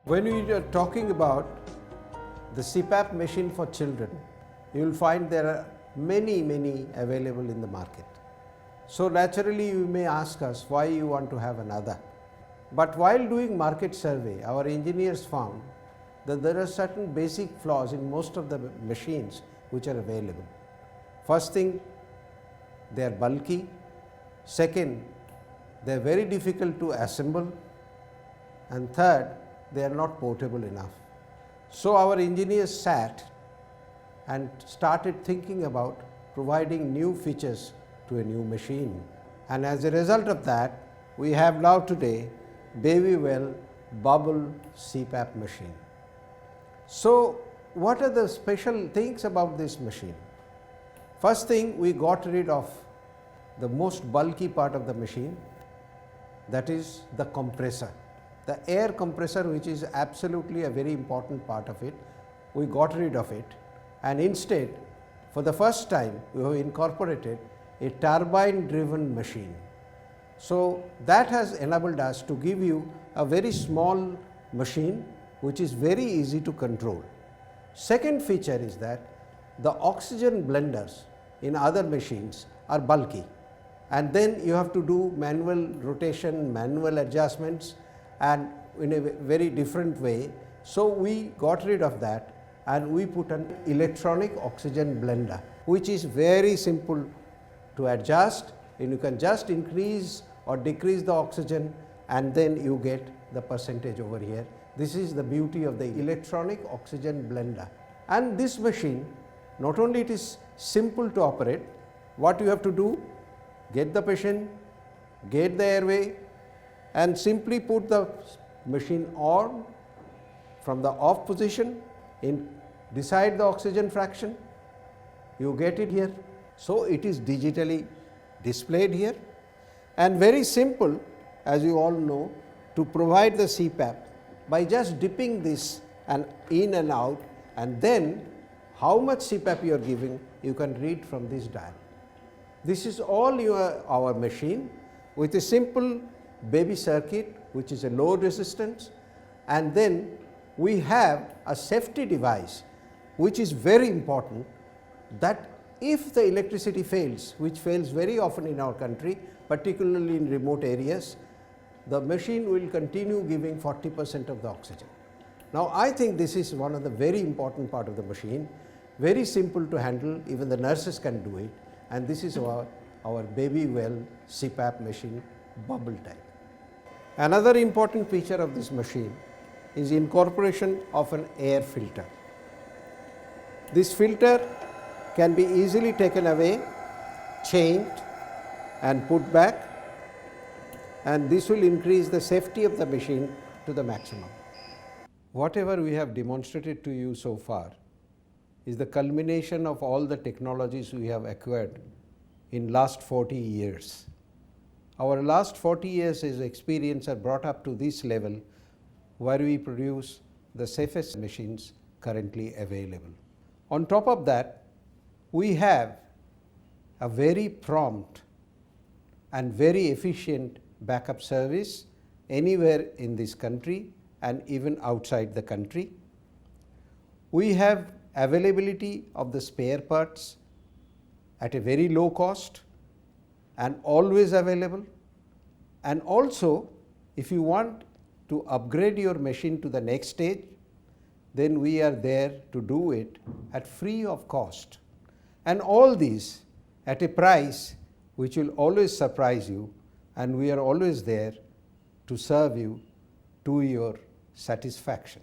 When we are talking about the CPAP machine for children, you will find there are many available in the market. So naturally you may ask us why you want to have another. But while doing market survey, our engineers found that there are certain basic flaws in most of the machines which are available. First thing, they are bulky. Second, they are very difficult to assemble. And third, they are not portable enough. So our engineers sat and started thinking about providing new features to a new machine. And as a result of that, we have now today Babywell Bubble CPAP machine. So what are the special things about this machine? First thing, we got rid of the most bulky part of the machine, that is the compressor. The air compressor, which is absolutely a very important part of it, we got rid of it, and instead for the first time we have incorporated a turbine driven machine. So that has enabled us to give you a very small machine which is very easy to control. Second feature is that the oxygen blenders in other machines are bulky, and then you have to do manual rotation, manual adjustments, and in a very different way. So we got rid of that and we put an electronic oxygen blender, which is very simple to adjust, and you can just increase or decrease the oxygen and then you get the percentage over here. This is the beauty of the electronic oxygen blender. And this machine, not only it is simple to operate, what you have to do, get the patient, get the airway, and simply put the machine on from the off position, decide the oxygen fraction, you get it here. So it is digitally displayed here, and very simple, as you all know, to provide the CPAP by just dipping this and in and out, and then how much CPAP you are giving you can read from this dial. This is all our machine with a simple baby circuit which is a low resistance, and then we have a safety device which is very important, that if the electricity fails, which fails very often in our country, particularly in remote areas, the machine will continue giving 40% of the oxygen. Now I think this is one of the very important part of the machine, very simple to handle, even the nurses can do it, and this is our Babywell CPAP machine, bubble type. Another important feature of this machine is incorporation of an air filter. This filter can be easily taken away, changed and put back, and this will increase the safety of the machine to the maximum. Whatever we have demonstrated to you so far is the culmination of all the technologies we have acquired in last 40 years. Our last 40 years of experience are brought up to this level where we produce the safest machines currently available. On top of that, we have a very prompt and very efficient backup service anywhere in this country and even outside the country. We have availability of the spare parts at a very low cost and always available, and also if you want to upgrade your machine to the next stage, then we are there to do it at free of cost, and all these at a price which will always surprise you, and we are always there to serve you to your satisfaction.